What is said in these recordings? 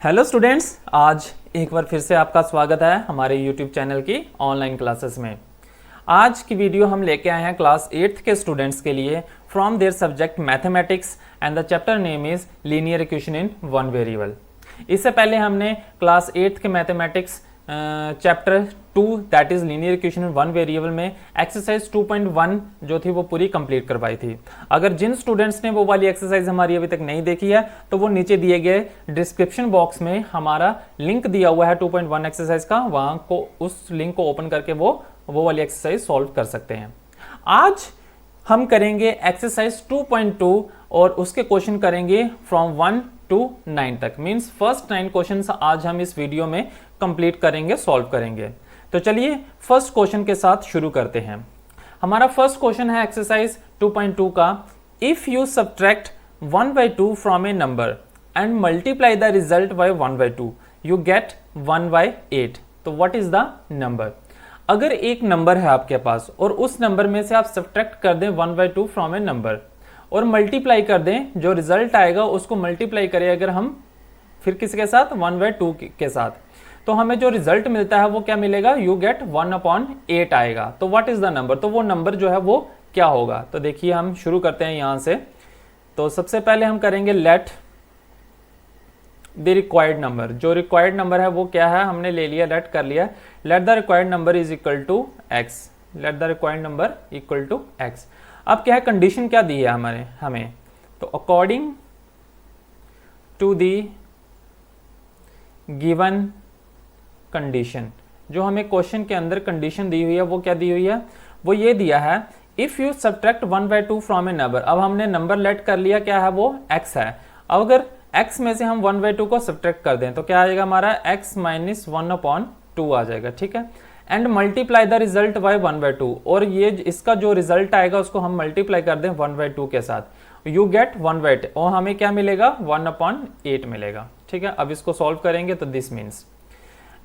Hello students, आज एक बार फिर से आपका स्वागत है हमारे यूट्यूब चैनल की ऑनलाइन क्लासेस में। आज की वीडियो हम लेके आए हैं क्लास 8th के स्टूडेंट्स के लिए from their subject mathematics and the chapter name is linear equation in one variable. इससे पहले हमने क्लास 8th के mathematics chapter 2 that is linear equation in one variable में एक्सरसाइज 2.1 जो थी वो पूरी कंप्लीट करवाई थी। अगर जिन स्टूडेंट्स ने वो वाली एक्सरसाइज हमारी अभी तक नहीं देखी है तो वो नीचे दिए गए डिस्क्रिप्शन बॉक्स में हमारा लिंक दिया हुआ है 2.1 एक्सरसाइज का, वहां को उस लिंक को ओपन करके वो वाली एक्सरसाइज सॉल्व कर सकते हैं। आज हम करेंगे एक्सरसाइज 2.2 और उसके क्वेश्चन करेंगे फ्रॉम 1 to 9 तक, मीन्स फर्स्ट 9 क्वेश्चंस आज हम इस वीडियो में कंप्लीट करेंगे, सॉल्व करेंगे। तो चलिए फर्स्ट क्वेश्चन के साथ शुरू करते हैं। हमारा फर्स्ट क्वेश्चन है एक्सरसाइज 2.2 का, if you subtract 1/2 from A number and multiply the result by 1/2 you get 1/8, तो व्हाट इज द नंबर। अगर एक नंबर है आपके पास और उस नंबर में से आप सब्ट्रैक्ट कर दें 1/2 फ्रॉम ए नंबर और मल्टीप्लाई कर दें, जो रिजल्ट आएगा उसको मल्टीप्लाई करें अगर हम फिर किसके साथ 1/2 के साथ, तो हमें जो रिजल्ट मिलता है वो क्या मिलेगा, यू गेट 1/8 आएगा। तो व्हाट इज द नंबर, तो वो नंबर जो है वो क्या होगा। तो देखिए हम शुरू करते हैं यहां से। तो सबसे पहले हम करेंगे लेट द रिक्वायर्ड नंबर। जो रिक्वायर्ड नंबर है वो क्या है, हमने ले लिया, लेट कर लिया। Let the required number is equal to X. Let the required number equal to X. अब क्या है, कंडीशन क्या दी है हमें, तो according to the given condition, जो हमें क्वेश्चन के अंदर कंडीशन दी हुई है वो क्या दी हुई है, वो ये दिया है if you subtract 1/2 from A number. अब हमने नंबर लेट कर लिया, क्या है वो x है। अब अगर x में से हम 1/2 को सब्ट्रैक्ट कर दें तो क्या आ जाएगा हमारा x माइनस 1/2 आ जाएगा, ठीक है। And multiply the result by 1/2, और ये इसका जो रिजल्ट आएगा उसको हम मल्टीप्लाई कर दें 1/2 के साथ, यू गेट 1/8 और हमें क्या मिलेगा 1/8 मिलेगा, ठीक है। अब इसको सॉल्व करेंगे तो दिस मीन्स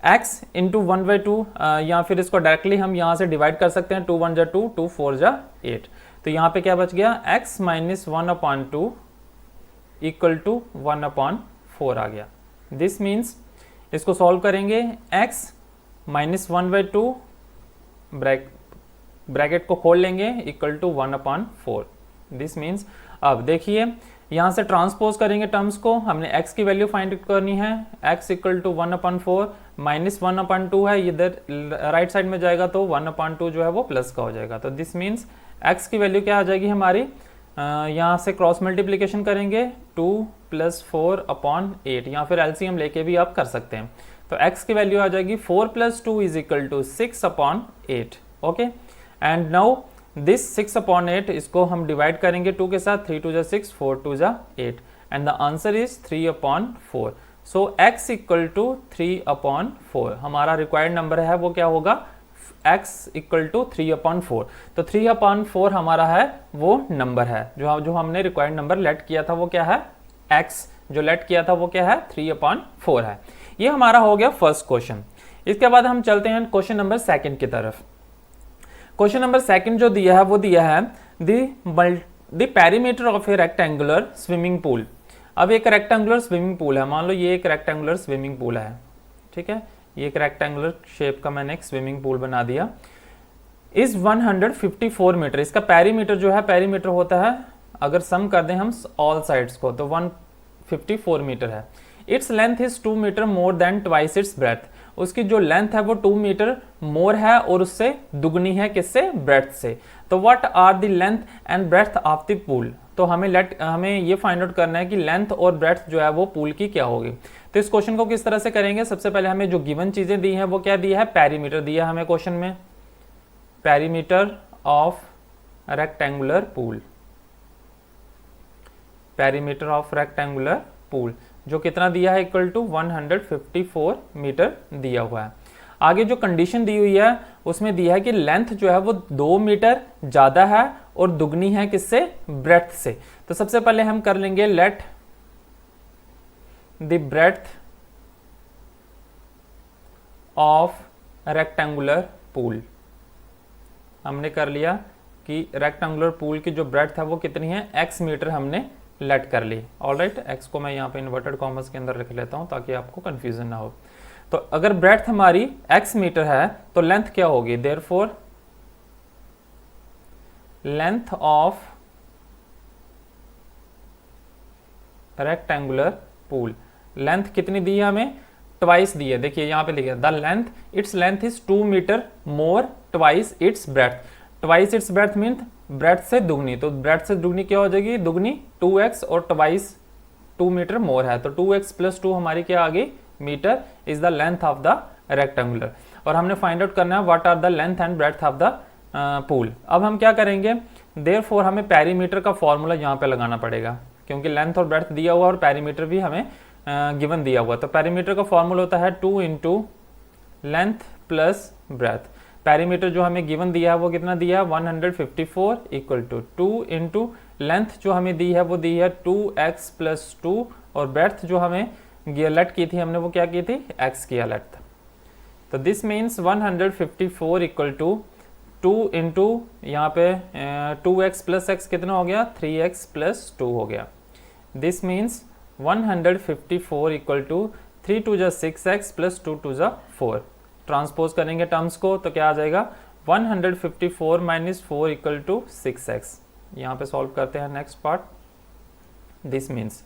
x इंटू 1/2, या फिर इसको डायरेक्टली हम यहाँ से डिवाइड कर सकते हैं, 2 1 जा 2, 2 4 जा 8। तो यहाँ पे क्या बच गया, x माइनस 1/2 इक्वल टू 1/4 आ गया। दिस मीन्स इसको सॉल्व करेंगे, x माइनस 1/2 ब्रैकेट को खोल लेंगे इक्वल टू 1/4। दिस मीन्स अब देखिए यहां से ट्रांसपोज करेंगे टर्म्स को, हमने x की वैल्यू फाइंड करनी है, x इक्वल टू 1/4 माइनस 1/2 है, इधर राइट साइड में जाएगा तो 1/2 जो है वो प्लस का हो जाएगा। तो दिस मीन्स x की वैल्यू क्या आ जाएगी हमारी, यहाँ से क्रॉस मल्टीप्लीकेशन करेंगे 2 + 4/8, या फिर एलसीएम लेके भी आप कर सकते हैं। तो x की वैल्यू आ जाएगी 4 + 2 is equal to 6/8। Okay, and now this 6/8 इसको हम डिवाइड करेंगे 2 के साथ, 3 2 जा 6, 4 2 जा 8, and the answer is 3/4। So x equal to 3/4 हमारा रिक्वायर्ड नंबर है, वो क्या होगा, x इक्वल टू 3/4। तो 3/4 हमारा है वो नंबर है, जो हमने रिक्वायर्ड नंबर लेट किया था वो क्या है, x जो लेट किया था वो क्या है 3/4 है। ये हमारा हो गया फर्स्ट क्वेश्चन। इसके बाद हम चलते हैं क्वेश्चन नंबर सेकंड की तरफ। क्वेश्चन नंबर सेकंड जो दिया है वो दिया है the perimeter of A rectangular swimming pool. अब एक रेक्टेंगुलर स्विमिंग पूल है, मान लो ये एक रेक्टेंगुलर स्विमिंग पूल है, ठीक है, ये एक रेक्टेंगुलर शेप का मैंने एक स्विमिंग पूल बना दिया। इस 154 मीटर, इसका पेरीमीटर जो है, पेरीमीटर होता है अगर सम कर दें हम ऑल साइड्स को तो 154 मीटर है। Its length is 2 metre more than twice its breadth. उसकी जो लेंथ है वो 2 मीटर मोर है और उससे दुगनी है, किससे, ब्रेथ से। तो what are the length and breadth of the pool. तो हमें ये फाइंड आउट करना है कि लेंथ और ब्रेथ जो है वो पूल की क्या होगी। तो इस क्वेश्चन को किस तरह से करेंगे, सबसे पहले हमें जो गिवन चीजें दी हैं वो क्या दी है, पेरीमीटर दिया है हमें क्वेश्चन में, perimeter of rectangular pool, perimeter of rectangular pool जो कितना दिया है, इक्वल टू 154 मीटर दिया हुआ है। आगे जो कंडीशन दी हुई है उसमें दिया है कि लेंथ जो है वो 2 मीटर ज्यादा है और दुगनी है किससे, ब्रेथ से। तो सबसे पहले हम कर लेंगे let the breadth of rectangular pool. हमने कर लिया कि रेक्टेंगुलर पूल की जो ब्रेथ है वो कितनी है, x मीटर हमने लेट कर ली। ऑलराइट, x को मैं यहाँ पे इन्वर्टेड कॉमर्स के अंदर रख लेता हूँ ताकि आपको कंफ्यूजन ना हो। तो अगर ब्रेड्थ हमारी x मीटर है तो लेंथ क्या होगी, therefore length of rectangular pool, length कितनी दी है हमें, ट्वाइस दी है। देखिए यहाँ पे लिखा है the length, its length is 2 metre more twice its breadth. Twice its breadth mean breadth से दुगनी, तो ब्रेड्थ से दुगनी क्या हो जाएगी, दुगनी 2x, और ट्वाइस 2 मीटर मोर है तो 2x + 2 हमारी क्या आ गई, metre is the length of the rectangular. और हमने फाइंड आउट करना है what are the length and breadth of the pool. अब हम क्या करेंगे, देयरफॉर हमें पेरीमीटर का फॉर्मूला यहाँ पे लगाना पड़ेगा, क्योंकि लेंथ और ब्रेड्थ दिया हुआ और पेरीमीटर भी हमें गिवन दिया हुआ। तो पेरीमीटर का फॉर्मूला होता है 2 × लेंथ प्लस ब्रेथ। पेरीमीटर जो हमें गिवन दिया है वो कितना दिया है, 154 = 2 × लेंथ जो हमें दी है वो दी है 2x + 2, और ब्रेथ जो हमें लेट की थी हमने वो क्या की थी, x किया लेट। तो दिस मीन्स 154 = 2 × यहाँ पे 2x + x कितना हो गया, 3x + 2 हो गया। This means 154 = 3 × 6x + 2 × 4। ट्रांसपोज करेंगे टर्म्स को तो क्या आ जाएगा, 154 - 4 = 6x। यहाँ पे सॉल्व करते हैं नेक्स्ट पार्ट। दिस मीन्स,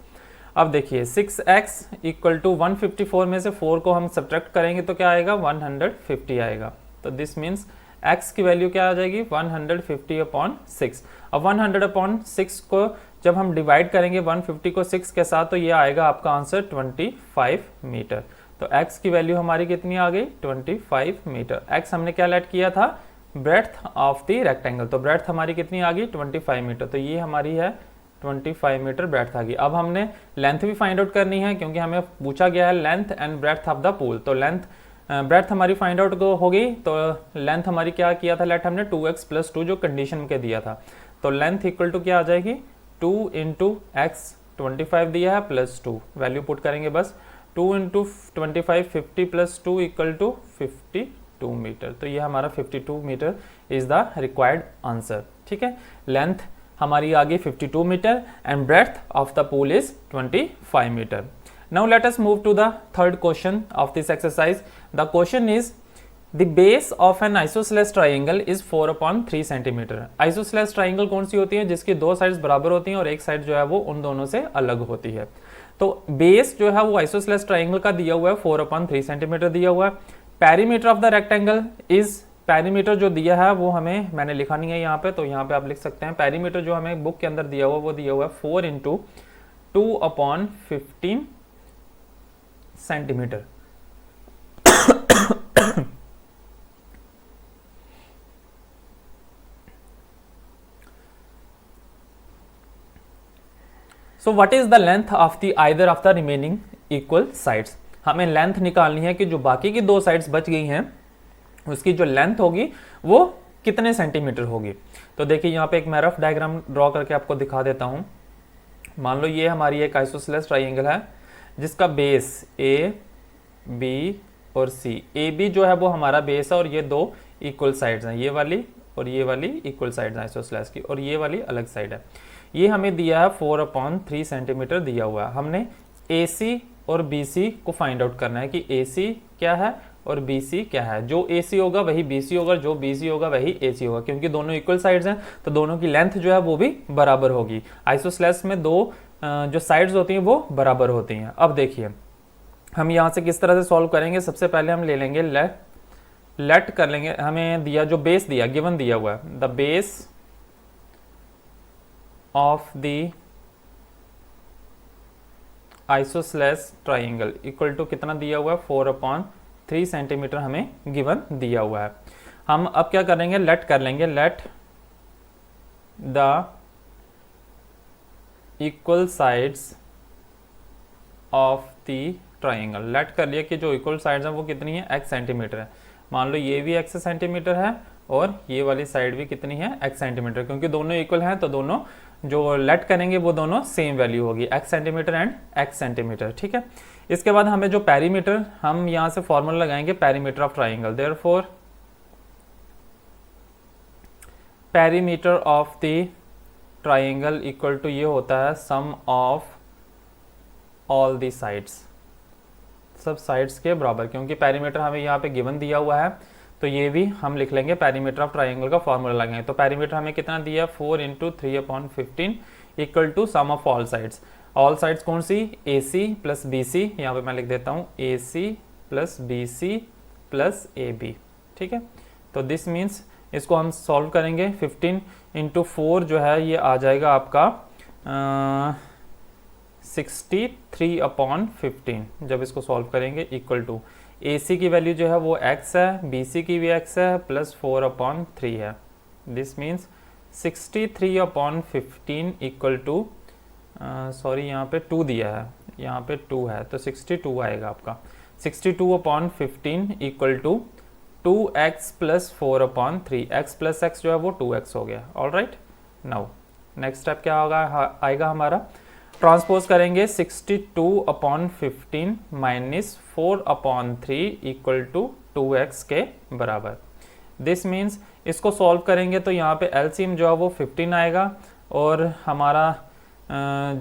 अब देखिए 6x = 154 में से 4 को हम सब्ट्रैक्ट करेंगे तो क्या आएगा, 150 आएगा। तो दिस मीन्स x की वैल्यू क्या आ जाएगी, 150/6। अब 100/6 को जब हम डिवाइड करेंगे 150 को 6 के साथ तो ये आएगा आपका आंसर 25 मीटर। तो x की वैल्यू हमारी कितनी आ गई, 25 मीटर। x हमने क्या लेट किया था, ब्रेड्थ ऑफ द रेक्टेंगल, तो ब्रेड्थ हमारी कितनी आ गई, 25 मीटर। तो ये हमारी है 25 मीटर ब्रेड्थ आ गई। अब हमने लेंथ भी फाइंड आउट करनी है, क्योंकि हमें पूछा गया है length and breadth of the pool. तो लेंथ ब्रेड्थ हमारी फाइंड आउट हो गई, तो लेंथ हमारी क्या किया था, लेट हमने 2x + 2 जो कंडीशन के दिया था। तो लेंथ इक्वल टू क्या आ जाएगी, 2 × x 25 दिया है + 2, वैल्यू पुट करेंगे बस, 2 × 25 50 + 2 = 52 मीटर। तो ये हमारा 52 metre is the required answer. ठीक है, लेंथ हमारी आ गई 52 metre and breadth of the pool is 25 metre. Now let us move to the third question of this exercise. The question is the base of an isosceles triangle is 4/3 centimeter. Isosceles triangle कौन सी होती है, जिसकी दो sides बराबर होती हैं और एक साइड जो है वो उन दोनों से अलग होती है। तो बेस जो है वो आइसोसेलेस ट्राइंगल का दिया हुआ है 4/3 सेंटीमीटर दिया हुआ है। Perimeter of the rectangle is, perimeter जो दिया है वो हमें मैंने लिखा नहीं है यहाँ पे, तो यहाँ पे आप लिख सकते हैं पेरीमीटर जो हमें बुक के अंदर दिया हुआ वो दिया हुआ है 4 × 2/15 centimetre. So what is the length of the either of the remaining equal sides. हमें लेंथ निकालनी है कि जो बाकी की दो साइड्स बच गई हैं उसकी जो लेंथ होगी वो कितने सेंटीमीटर होगी। तो देखिए यहाँ पे एक मैं रफ डायग्राम ड्रॉ करके आपको दिखा देता हूँ। मान लो ये हमारी एक आइसोसेलेस ट्राइंगल है जिसका बेस ए बी और सी। ए बी जो है वो हमारा बेस है और ये दो इक्वल साइड्स हैं, ये वाली और ये वाली इक्वल साइड्स हैं आइसोसेलेस की, और ये वाली अलग साइड है। ये हमें दिया है 4/3 सेंटीमीटर दिया हुआ है। हमने ए सी और बी सी को फाइंड आउट करना है कि ए सी क्या है और बी सी क्या है। जो ए सी होगा वही बी सी होगा, जो बी सी होगा वही ए सी होगा, क्योंकि दोनों इक्वल साइड्स हैं तो दोनों की लेंथ जो है वो भी बराबर होगी। आइसोसेलेस में दो जो साइड्स होती हैं वो बराबर होती हैं। अब देखिए हम यहाँ से किस तरह से सॉल्व करेंगे। सबसे पहले हम ले लेंगे लेट कर लेंगे, हमें दिया जो बेस दिया गिवन दिया हुआ है, the base of the isosceles triangle equal to कितना दिया हुआ है 4/3 सेंटीमीटर हमें गिवन दिया हुआ है। हम अब क्या करेंगे, लेट कर लेंगे, let the equal sides of the triangle. Let कर लिया कि जो इक्वल साइड्स हैं वो कितनी है, x सेंटीमीटर है। मान लो ये भी x सेंटीमीटर है और ये वाली साइड भी कितनी है, x सेंटीमीटर। क्योंकि दोनों इक्वल हैं तो दोनों जो लेट करेंगे वो दोनों सेम वैल्यू होगी, x centimetre and x centimetre. ठीक है, इसके बाद हमें जो पेरीमीटर, हम यहाँ से फॉर्मूला लगाएंगे perimeter of triangle. Therefore perimeter of the triangle equal to ये होता है sum of all the sides, सब साइड्स के बराबर, क्योंकि पेरीमीटर हमें यहाँ पे गिवन दिया हुआ है तो ये भी हम लिख लेंगे, पेरीमीटर ऑफ ट्राइंगल का फॉर्मूला लगाएंगे। तो पेरीमीटर हमें कितना दिया, 4 × 3/15 equal to sum of all sides. All sides कौन सी, AC प्लस BC, यहाँ पे मैं लिख देता हूँ AC plus BC plus AB, ठीक है। तो दिस मीन्स इसको हम सॉल्व करेंगे, 15 × 4 जो है ये आ जाएगा आपका 63/15 जब इसको सॉल्व करेंगे, इक्वल टू AC की वैल्यू जो है वो x है, BC की भी x है, प्लस 4/3 है। This means 63/15 equal to, sorry यहाँ पे 2 दिया है, यहाँ पे 2 है तो 62 आएगा आपका। 62/15 equal to 2x plus 4/3, x plus x जो है वो 2x हो गया। All right, now next step क्या होगा, आएगा हमारा, ट्रांसपोज करेंगे 62/15 माइनस 4/3 इक्वल टू 2x के बराबर। दिस मीन्स इसको सॉल्व करेंगे तो यहाँ पे एलसीएम जो है वो 15 आएगा और हमारा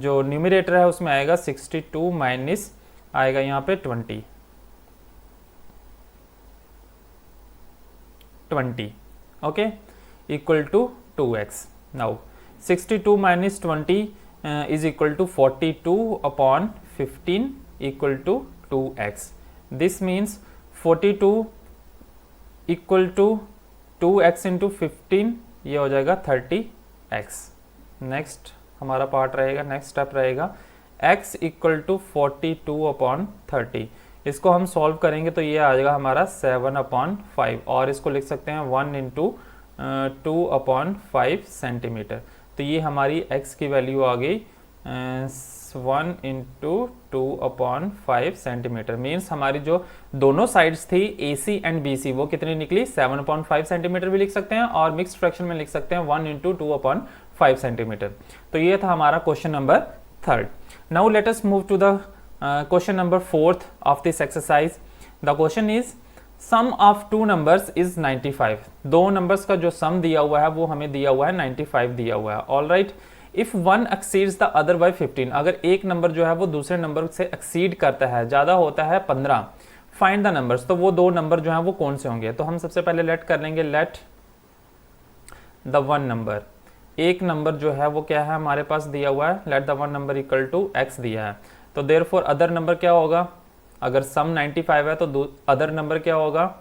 जो न्यूमरेटर है उसमें आएगा 62 माइनस आएगा यहाँ पे 20, okay, equal to 2x। Now 62 minus 20 is equal to 42/15 equal to 2x. This means 42 equal to 2x into 15, ये हो जाएगा 30x। नेक्स्ट हमारा पार्ट रहेगा, नेक्स्ट स्टेप रहेगा x इक्वल टू 42/30। इसको हम सॉल्व करेंगे तो ये आ जाएगा हमारा 7/5 और इसको लिख सकते हैं 1 × 2/5 सेंटीमीटर। तो ये हमारी x की वैल्यू आ गई 1 × 2/5 सेंटीमीटर। मीन्स हमारी जो दोनों साइड्स थी AC एंड BC वो कितनी निकली, 7/5 सेंटीमीटर भी लिख सकते हैं और मिक्स्ड फ्रैक्शन में लिख सकते हैं 1 × 2/5 सेंटीमीटर। तो ये था हमारा question number 3rd। Now let us move to the question number 4th of this exercise. The question is sum of two numbers is 95। दो नंबर्स का जो सम दिया हुआ है वो हमें दिया हुआ है 95 दिया हुआ है। All right, if one exceeds the other by 15, अगर एक नंबर जो है वो दूसरे नंबर से एक्सीड करता है, ज्यादा होता है 15, फाइंड द नंबर्स, तो वो दो नंबर जो है वो कौन से होंगे। तो हम सबसे पहले लेट कर लेंगे, लेट द वन नंबर, एक नंबर जो है वो क्या है हमारे पास दिया हुआ है, let the one number equal to x दिया है। तो देयरफॉर अदर नंबर क्या होगा, अगर सम 95 है तो अदर नंबर क्या होगा,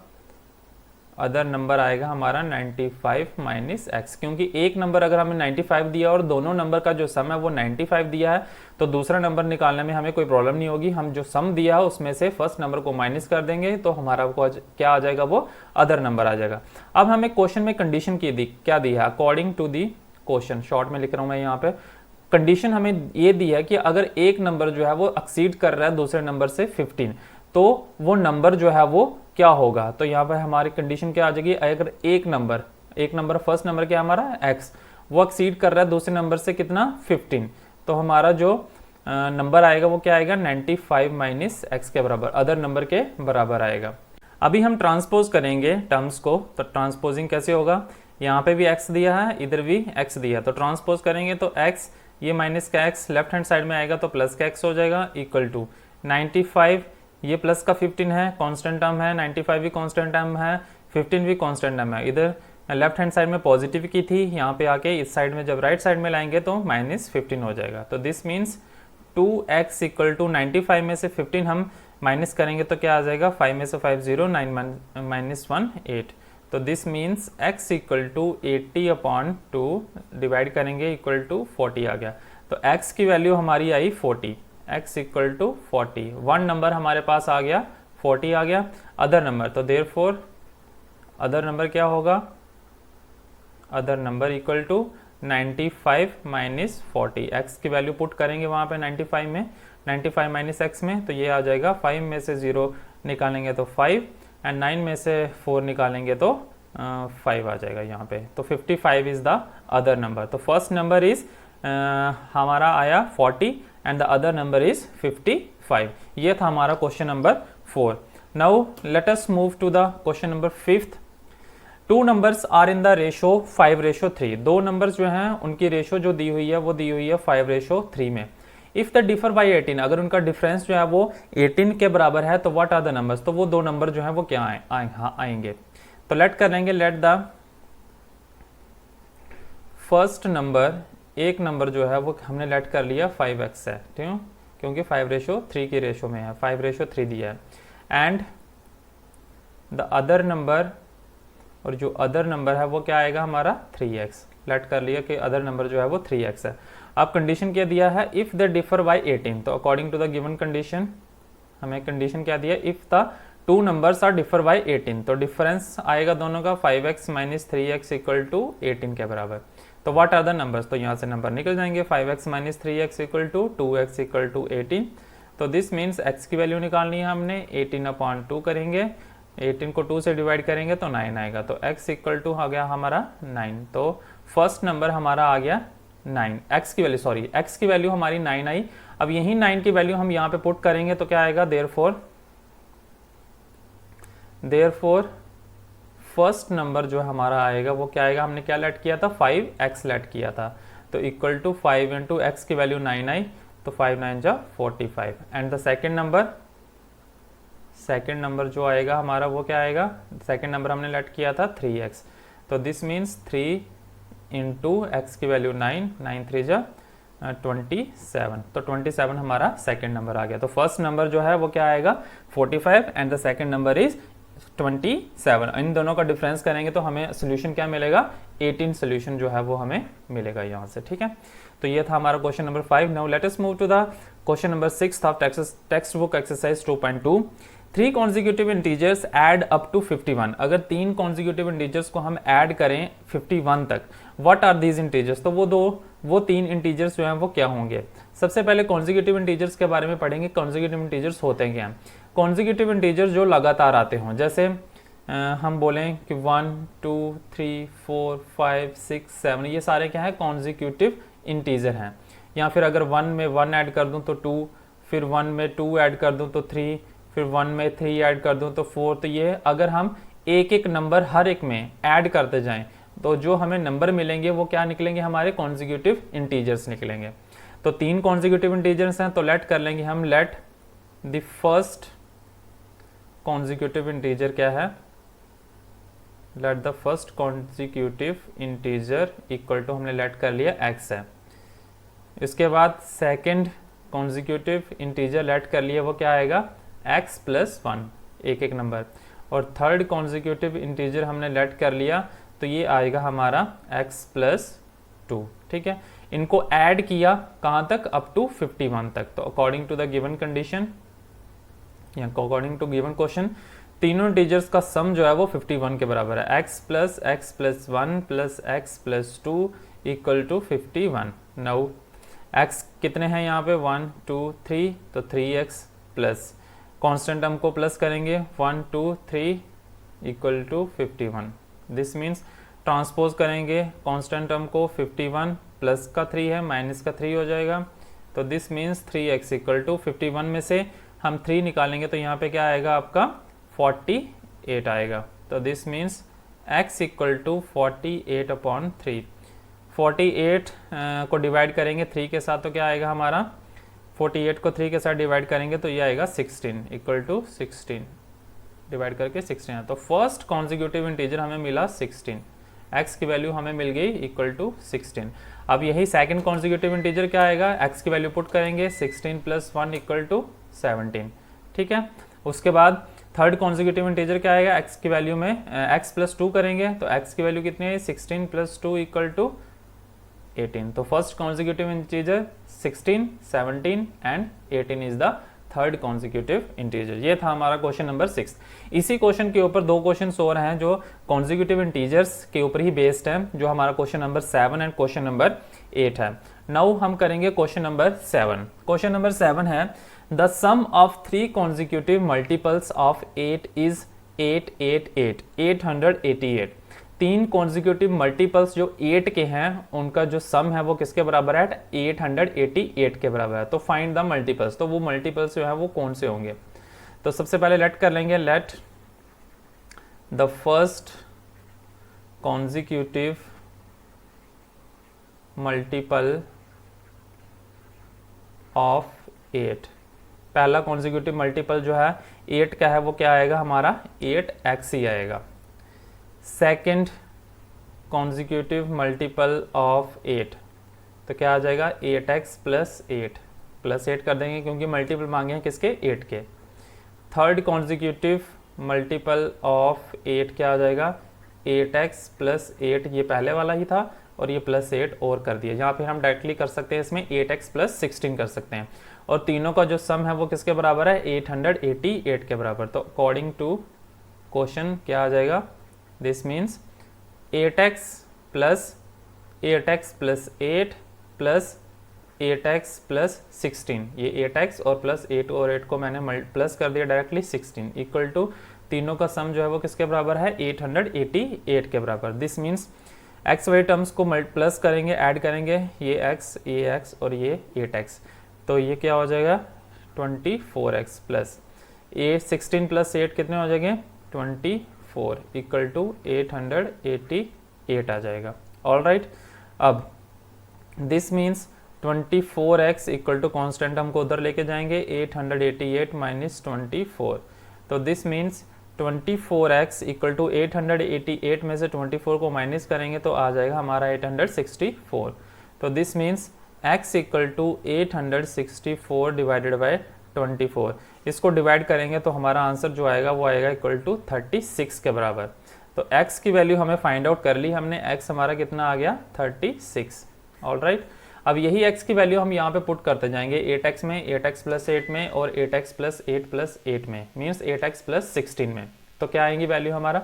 अदर नंबर आएगा हमारा 95 माइनस x, क्योंकि एक नंबर अगर हमें 95 दिया और दोनों नंबर का जो सम है वो 95 दिया है तो दूसरा नंबर निकालने में हमें कोई प्रॉब्लम नहीं होगी। हम जो सम दिया है उसमें से फर्स्ट नंबर को माइनस कर देंगे तो हमारा क्या आ जाएगा, वो अदर नंबर आ जाएगा। अब हमें क्वेश्चन में कंडीशन क्या दी है, according to the question, short में लिख रहा हूँ मैं यहाँ पे, कंडीशन हमें ये दी है कि अगर एक नंबर जो है वो एक्सीड कर रहा है दूसरे नंबर से 15 तो वो नंबर जो है वो क्या होगा। तो यहाँ पर हमारी कंडीशन क्या आ जाएगी, अगर एक नंबर फर्स्ट नंबर क्या हमारा x, वो एक्सीड कर रहा है दूसरे नंबर से कितना 15, तो हमारा जो नंबर आएगा वो क्या आएगा 95 माइनस x के बराबर, अदर नंबर के बराबर आएगा। अभी हम ट्रांसपोज करेंगे टर्म्स को, तो ट्रांसपोजिंग कैसे होगा, यहाँ पे भी x दिया है इधर भी x दिया है, तो ट्रांसपोज करेंगे तो x ये माइनस का x लेफ्ट हैंड साइड में आएगा तो प्लस का x हो जाएगा, इक्वल टू 95, ये प्लस का 15 है, कांस्टेंट टर्म है, 95 भी कांस्टेंट टर्म है, 15 भी कांस्टेंट टर्म है। इधर लेफ्ट हैंड साइड में पॉजिटिव की थी, यहाँ पे आके इस साइड में जब राइट साइड में लाएंगे तो -15 हो जाएगा। तो this means 2x equal to 95 में से 15 हम माइनस करेंगे तो क्या आ जाएगा, 5 में से 5 0, 9 माइनस 1 8, तो this means x equal to 80/2 divide करेंगे इक्वल टू 40 आ गया। तो x की वैल्यू हमारी आई 40, x equal to 40, one number हमारे पास आ गया 40 आ गया। अदर नंबर, तो देयरफॉर अदर नंबर क्या होगा, other number equal to 95 minus 40, x की वैल्यू पुट करेंगे वहाँ पे 95 में, 95 माइनस x में, तो ये आ जाएगा 5 में से 0 निकालेंगे तो 5 एंड 9 में से 4 निकालेंगे तो 5 आ जाएगा यहाँ पे। तो 55 इज द अदर नंबर। तो फर्स्ट नंबर इज हमारा आया 40 and the other number is 55। ये था हमारा question number 4। Now let us move to the question number 5th। Two numbers are in the ratio 5:3, दो नंबर्स जो हैं उनकी रेशो जो दी हुई है वो दी हुई है 5:3 में। इफ द डिफर बाई 18, अगर उनका डिफरेंस जो है वो 18 के बराबर है तो व्हाट आर द नंबर्स, तो वो दो नंबर जो है वो क्या आएंगे। तो लेट कर लेंगे, लेट द फर्स्ट नंबर, एक नंबर जो है वो हमने लेट कर लिया 5x है, ठीक है, क्योंकि 5:3 की रेशो में है, 5:3 दिया है। एंड द अदर नंबर, और जो अदर नंबर है वो क्या आएगा हमारा 3x, लेट कर लिया कि अदर नंबर जो है वो 3x है। अब कंडीशन क्या दिया है, इफ द डिफर बाय 18, तो according to the given condition हमें कंडीशन क्या दिया, if the two numbers are differ by 18, तो डिफरेंस आएगा दोनों का 5x - 3x = 18 के बराबर। तो व्हाट आर द नंबर्स, तो यहाँ से नंबर निकल जाएंगे, 5x - 3x = 2x = 18। तो दिस मीन्स x की वैल्यू निकालनी है हमने, 18/2 करेंगे, 18 को 2 से डिवाइड करेंगे तो 9 आएगा, तो x = आ गया हमारा 9। तो फर्स्ट नंबर हमारा आ गया 9, x की वैल्यू, सॉरी x की वैल्यू हमारी 9 आई। अब यही 9 की वैल्यू हम यहाँ पे पुट करेंगे तो क्या आएगा, देयरफॉर फर्स्ट नंबर जो हमारा आएगा वो क्या आएगा, हमने क्या लेट किया था, 5x लेट किया था, तो इक्वल टू 5 × x की वैल्यू 9 आई, तो 5 9 जा 45। एंड द सेकेंड नंबर जो आएगा हमारा वो क्या आएगा, सेकेंड नंबर हमने लेट किया था 3x, तो दिस मीन्स 3 × x की वैल्यू 9, 9 3 जा 27, तो 27 हमारा सेकेंड नंबर आ गया। तो फर्स्ट नंबर जो है वो क्या आएगा 45 and the second number is 27। इन दोनों का डिफरेंस करेंगे तो हमें सोल्यूशन क्या मिलेगा, 18 सोल्यूशन जो है वो हमें मिलेगा यहाँ से, ठीक है। तो ये था हमारा question number 5। Now let us move to the question number 6 of text book exercise 2.2। 3 consecutive integers add up to 51, अगर 3 कॉन्जिक्यूटिव इंटीजर्स को हम ऐड करें 51 तक, व्हाट आर दीज इंटीजर्स, तो वो 3 इंटीजर्स जो हैं वो क्या होंगे। सबसे पहले कॉन्जिक्यूटिव इंटीजर्स के बारे में पढ़ेंगे, कॉन्जिक्यूटिव इंटीजर्स होते हैं क्या। कॉन्जिक्यूटिव इंटीजर्स जो लगातार आते हों, जैसे हम बोलें कि 1 2 3 4 5 6 7, ये सारे क्या है कॉन्जिक्यूटिव इंटीजर हैं। या फिर अगर 1 में 1 ऐड कर दूं तो 2, फिर 1 में 2 ऐड कर दूं तो 3, फिर 1 में 3 ऐड कर दूं तो 4। तो ये अगर हम एक एक नंबर हर एक में ऐड करते जाएं तो जो हमें नंबर मिलेंगे वो क्या निकलेंगे, हमारे कॉन्जिक्यूटिव इंटीजर्स निकलेंगे। तो 3 कॉन्जिक्यूटिव इंटीजर्स हैं, तो लेट कर लेंगे हम, let the first consecutive integer क्या है, let the first consecutive integer equal to, हमने लेट कर लिया x है। इसके बाद सेकंड कॉन्जिक्यूटिव इंटीजर लेट कर लिया, वो क्या आएगा x + 1, एक एक नंबर। और थर्ड कॉन्जिक्यूटिव इंटीजर हमने लेट कर लिया, तो ये आएगा हमारा x + 2, ठीक है। इनको ऐड किया कहाँ तक, अप टू 51 तक। तो according to the given condition या अकॉर्डिंग टू गिवन क्वेश्चन, तीनों इंटीजर्स का सम जो है वो 51 के बराबर है, x + x + 1 + x + 2 = 51। Now x कितने हैं यहाँ पे, 1 2 3, तो 3x प्लस कांस्टेंट टर्म को प्लस करेंगे, 1 2 3 = 51। दिस मीन्स ट्रांसपोज करेंगे कांस्टेंट टर्म को, 51 प्लस का 3 है माइनस का 3 हो जाएगा, तो दिस मीन्स 3x = 51 में से हम 3 निकालेंगे तो यहाँ पे क्या आएगा आपका 48 आएगा। तो दिस मीन्स x = 48/3। 48 को डिवाइड करेंगे 3 के साथ तो क्या आएगा हमारा, 48 को 3 के साथ डिवाइड करेंगे तो ये आएगा 16 = 16, डिवाइड करके 16 है। तो फर्स्ट कॉन्जिक्यूटिव इंटीजर हमें मिला 16, x की वैल्यू हमें मिल गई इक्वल टू 16। अब यही सेकंड कॉन्जिक्यूटिव इंटीजर क्या आएगा, x की वैल्यू पुट करेंगे, 16 + 1 = 17, ठीक है। उसके बाद थर्ड कॉन्जिक्यूटिव इंटीजर क्या आएगा, x की वैल्यू में x + 2 करेंगे तो x की वैल्यू कितनी है, 16 + 2 = 18। तो first consecutive integer 16, 17 and 18 is the third consecutive integer. ये था हमारा क्वेश्चन नंबर 6। इसी क्वेश्चन के ऊपर 2 क्वेश्चन और हैं जो कॉन्जिक्यूटिव इंटीजर्स के ऊपर ही बेस्ड हैं, जो हमारा question number 7 and question number 8 है। नाउ हम करेंगे क्वेश्चन नंबर 7। क्वेश्चन नंबर 7 है, the sum of 3 consecutive multiples of 8 is 888, 888। 3 consecutive multiples जो 8 के हैं उनका जो सम है वो किसके बराबर है, 888 के बराबर है। तो फाइंड द मल्टीपल्स, तो वो मल्टीपल्स जो है वो कौन से होंगे। तो सबसे पहले लेट कर लेंगे, let the first consecutive multiple of 8। पहला कॉन्जिक्यूटिव मल्टीपल जो है 8 का है वो क्या आएगा हमारा 8x ही आएगा। सेकंड कॉन्जिक्यूटिव मल्टीपल ऑफ 8 तो क्या आ जाएगा 8x प्लस 8 कर देंगे क्योंकि मल्टीपल मांगे हैं किसके 8 के। थर्ड कॉन्जिक्यूटिव मल्टीपल ऑफ 8 क्या आ जाएगा 8x प्लस 8, ये पहले वाला ही था और ये प्लस 8 और कर दिया। यहाँ पे हम डायरेक्टली कर सकते हैं इसमें 8x प्लस 16 कर सकते हैं और तीनों का जो सम है वो किसके बराबर है 888 के बराबर। तो अकॉर्डिंग टू क्वेश्चन क्या आ जाएगा, this means 8x plus 8 plus 8x plus 16, ये 8x और प्लस 8 और 8 को मैंने प्लस कर दिया डायरेक्टली 16 इक्वल टू तीनों का सम जो है वो किसके बराबर है 888 के बराबर। This means X Y terms को प्लस करेंगे, ऐड करेंगे, ये x और ये 8x, तो ये क्या हो जाएगा 24x प्लस 16 प्लस 8 कितने हो जाएंगे 24 इक्वल टू 888 आ जाएगा। ऑल राइट, अब this means 24x equal to constant हमको उधर लेके जाएंगे 888 माइनस 24, तो this means 24x equal to 888 में से 24 को माइनस करेंगे तो आ जाएगा हमारा 864, तो this means x equal to 864 divided by 24, इसको डिवाइड करेंगे तो हमारा आंसर जो आएगा वो आएगा इक्वल टू 36 के बराबर। तो x की वैल्यू हमें फाइंड आउट कर ली हमने, x हमारा कितना आ गया 36। ऑल राइट, अब यही x की वैल्यू हम यहाँ पे पुट करते जाएंगे 8x में, 8x प्लस 8 में और 8x प्लस 8 में, मीन्स 8x प्लस 16 में। तो क्या आएंगी वैल्यू हमारा,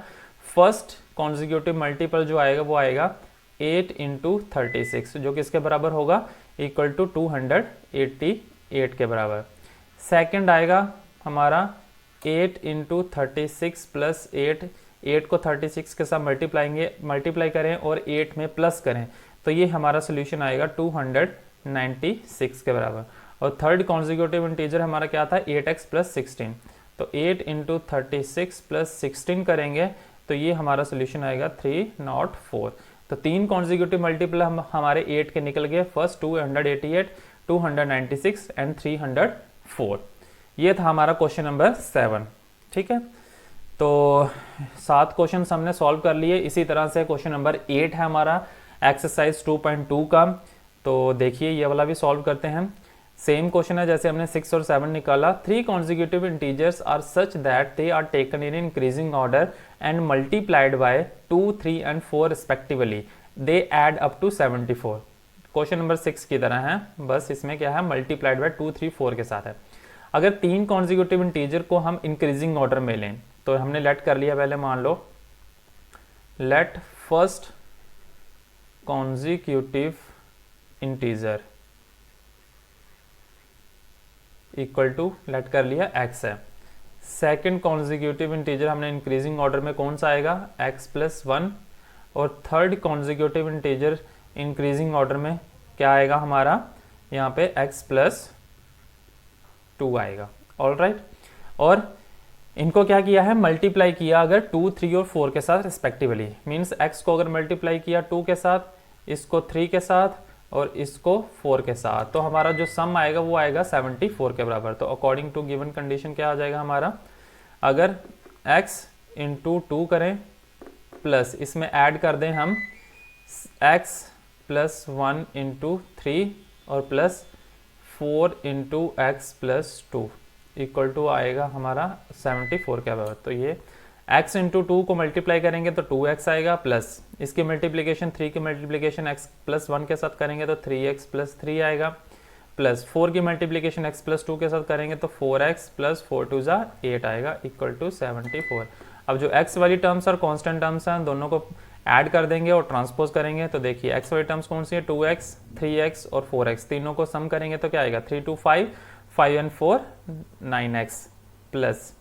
फर्स्ट कॉन्जिक्यूटिव मल्टीपल जो आएगा वो आएगा 8 इंटू 36 जो किसके बराबर होगा इक्वल टू 288 के बराबर। सेकंड आएगा हमारा 8 इंटू 36 प्लस 8 को 36 के साथ मल्टीप्लाई करें और 8 में प्लस करें तो ये हमारा सोल्यूशन आएगा 296 के बराबर। और थर्ड कॉन्जिक्यूटिव इंटीजर हमारा क्या था 8x प्लस 16, तो 8 इंटू 36 प्लस 16 करेंगे तो ये हमारा सोल्यूशन आएगा 304। तो तीन कॉन्जिक्यूटिव मल्टीपल हमारे 8 के निकल गए, फर्स्ट 288, 296 एंड 304। ये था हमारा क्वेश्चन नंबर 7। ठीक है, तो 7 क्वेश्चन हमने सॉल्व कर लिए। इसी तरह से क्वेश्चन नंबर 8 है हमारा एक्सरसाइज 2.2 का, तो देखिए ये वाला भी सॉल्व करते हैं। सेम क्वेश्चन है जैसे हमने 6 और 7 निकाला। 3 consecutive integers are such that they are taken in increasing order and multiplied by 2, 3 and 4 respectively. They add up to 74. Question number 6 की तरह है, बस इसमें क्या है मल्टीप्लाइड बाय 2, 3, 4 के साथ है। अगर 3 consecutive इंटीजर को हम इंक्रीजिंग ऑर्डर में लें तो हमने लेट कर लिया पहले, मान लो let first consecutive integer equal to let कर लिया x है। सेकेंड कॉन्जिक्यूटिव इंटीजर हमने इंक्रीजिंग ऑर्डर में कौन सा आएगा x प्लस 1, और third consecutive integer increasing order में क्या आएगा हमारा यहाँ पे x प्लस 2 आएगा। ऑल राइट, और इनको क्या किया है मल्टीप्लाई किया अगर 2, 3 और 4 के साथ रिस्पेक्टिवली, मीन्स x को अगर मल्टीप्लाई किया 2 के साथ, इसको 3 के साथ और इसको 4 के साथ, तो हमारा जो सम आएगा वो आएगा 74 के बराबर। तो अकॉर्डिंग टू गिवन कंडीशन क्या आ जाएगा हमारा, अगर x इंटू 2 करें प्लस इसमें ऐड कर दें हम x प्लस 1 इंटू 3 और plus 4 into X plus 2 equal to आएगा हमारा 74 के बराबर। तो ये x इंटू 2 को मल्टीप्लाई करेंगे तो 2x आएगा, प्लस इसकी मल्टीप्लिकेशन 3 की मल्टीप्लिकेशन x प्लस 1 के साथ करेंगे तो 3x प्लस 3 आएगा, प्लस 4 की मल्टीप्लिकेशन x प्लस 2 के साथ करेंगे तो 4x प्लस 4 2 जा 8 आएगा इक्वल टू 74। अब जो x वाली टर्म्स और कॉन्स्टेंट टर्म्स हैं दोनों को ऐड कर देंगे और ट्रांसपोज करेंगे तो देखिए x वाली टर्म्स कौन सी है 2x, 3x और 4x, तीनों को सम करेंगे तो क्या आएगा 3 2 5, 5 and 4 9x प्लस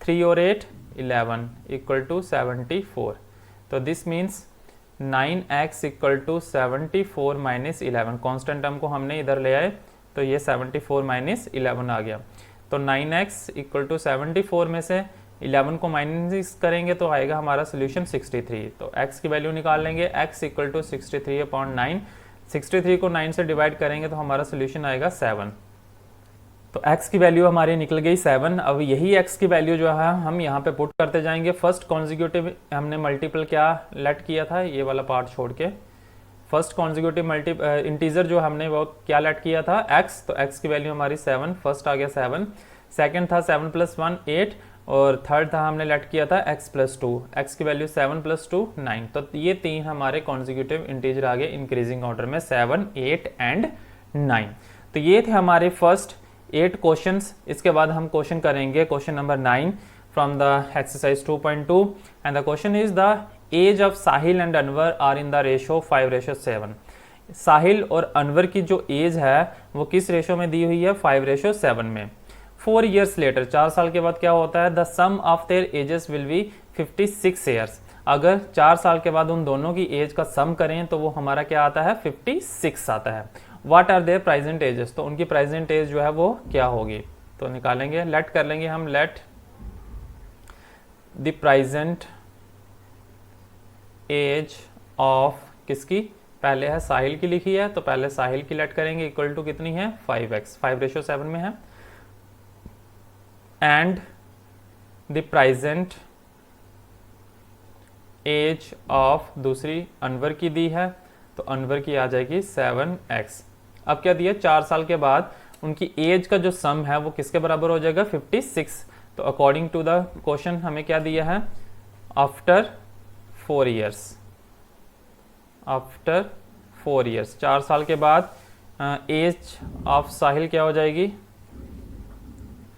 3 और 8 11 इक्वल टू 74। तो this means 9x equal to 74 minus 11, constant term को हमने इधर ले आए तो ये 74 माइनस 11 आ गया। तो 9x इक्वल टू 74 में से 11 को माइनस करेंगे तो आएगा हमारा सोल्यूशन 63। तो x की वैल्यू निकाल लेंगे, x इक्वल टू 63/9, 63 को 9 से डिवाइड करेंगे तो हमारा सोल्यूशन आएगा 7। तो x की वैल्यू हमारी निकल गई 7। अब यही x की वैल्यू जो है हम यहाँ पे पुट करते जाएंगे। फर्स्ट कॉन्जिक्यूटिव हमने मल्टीपल क्या लेट किया था, ये वाला पार्ट छोड़ के फर्स्ट कॉन्जिक्यूटिव इंटीजर जो हमने वो क्या लेट किया था, x। तो x की वैल्यू हमारी 7, फर्स्ट आ गया 7, सेकंड था 7 + 1 8, और थर्ड था हमने लेट किया था x + 2, x की वैल्यू 7 + 2 9। तो ये तीन हमारे कॉन्जिक्यूटिव इंटीजर आ गए इंक्रीजिंग ऑर्डर में 7, 8 एंड 9। तो ये थे हमारे फर्स्ट 8 क्वेश्चंस। इसके बाद हम क्वेश्चन करेंगे question number 9 from the exercise 2.2 and the question is the age of Sahil and Anwar are in the ratio 5:7। Sahil और अनवर की जो एज है वो किस रेशो में दी हुई है, 5:7 में। 4 years लेटर, 4 साल के बाद क्या होता है, the sum of their ages will be 56 years. अगर 4 साल के बाद उन दोनों की एज का सम करें तो वो हमारा क्या आता है, 56 आता है। What are their present ages, तो उनकी प्रेजेंट एज जो है वो क्या होगी, तो निकालेंगे, लेट कर लेंगे हम, let the present age of किसकी, पहले है साहिल की लिखी है तो पहले साहिल की लेट करेंगे, इक्वल टू कितनी है 5x, 5:7 में है, and the present age of दूसरी अनवर की दी है तो अनवर की आ जाएगी 7x। अब क्या दिया, 4 साल के बाद उनकी एज का जो सम है वो किसके बराबर हो जाएगा, 56। तो अकॉर्डिंग टू द क्वेश्चन हमें क्या दिया है, आफ्टर 4 years, आफ्टर 4 years 4 साल के बाद एज ऑफ साहिल क्या हो जाएगी,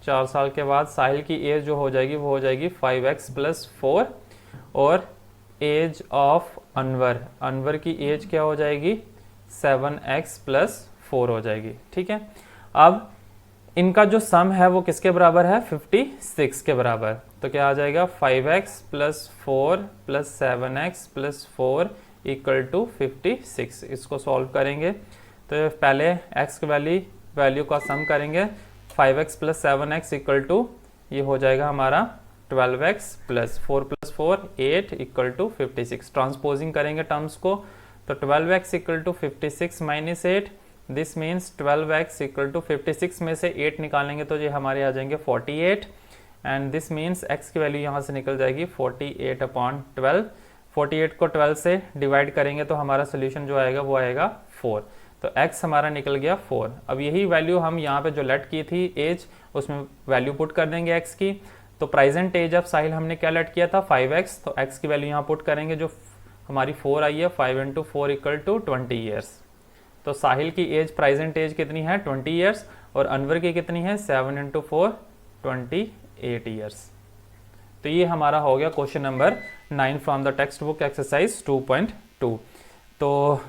4 साल के बाद साहिल की एज जो हो जाएगी वो हो जाएगी 5x + 4, और एज ऑफ अनवर, अनवर की एज क्या हो जाएगी 7x + 4 हो जाएगी। ठीक है, अब इनका जो सम है वो किसके बराबर है, 56 के बराबर। तो क्या आ जाएगा, 5x + 4 + 7x + 4 = 56। इसको सॉल्व करेंगे तो पहले x की वैल्यू का सम करेंगे, 5x + 7x = ये हो जाएगा हमारा 12x + 4 + 4 8 = 56। ट्रांसपोजिंग करेंगे टर्म्स को, तो 12x = 56 - 8, दिस मीन्स 12x = 56 में से 8 निकालेंगे तो ये हमारे आ जाएंगे 48, एंड दिस मीन्स x की वैल्यू यहाँ से निकल जाएगी 48/12। 48 को 12 से डिवाइड करेंगे तो हमारा सोल्यूशन जो आएगा वो आएगा 4। तो x हमारा निकल गया 4। अब यही वैल्यू हम यहाँ पे जो लेट की थी एज, उसमें वैल्यू पुट कर देंगे x की। तो प्रेजेंट एज ऑफ साहिल हमने क्या लेट किया था, 5x, तो x की वैल्यू यहाँ पुट करेंगे जो हमारी 4 आई है, 5 × 4 = 20 ईयर्स। तो साहिल की एज प्रेजेंट एज कितनी है, 20 ईयर्स, और अनवर की कितनी है, 7 × 4 28 ईयर्स। तो ये हमारा हो गया question number 9 from the text book exercise 2.2। तो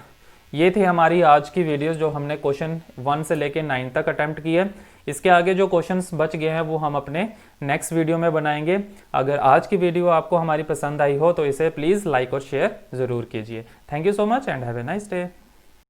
ये थे हमारी आज की वीडियोस जो हमने क्वेश्चन 1 से लेके 9 तक अटेम्प्ट किए। इसके आगे जो क्वेश्चंस बच गए हैं वो हम अपने नेक्स्ट वीडियो में बनाएंगे। अगर आज की वीडियो आपको हमारी पसंद आई हो तो इसे प्लीज़ लाइक और शेयर ज़रूर कीजिए। Thank you so much and have a nice day.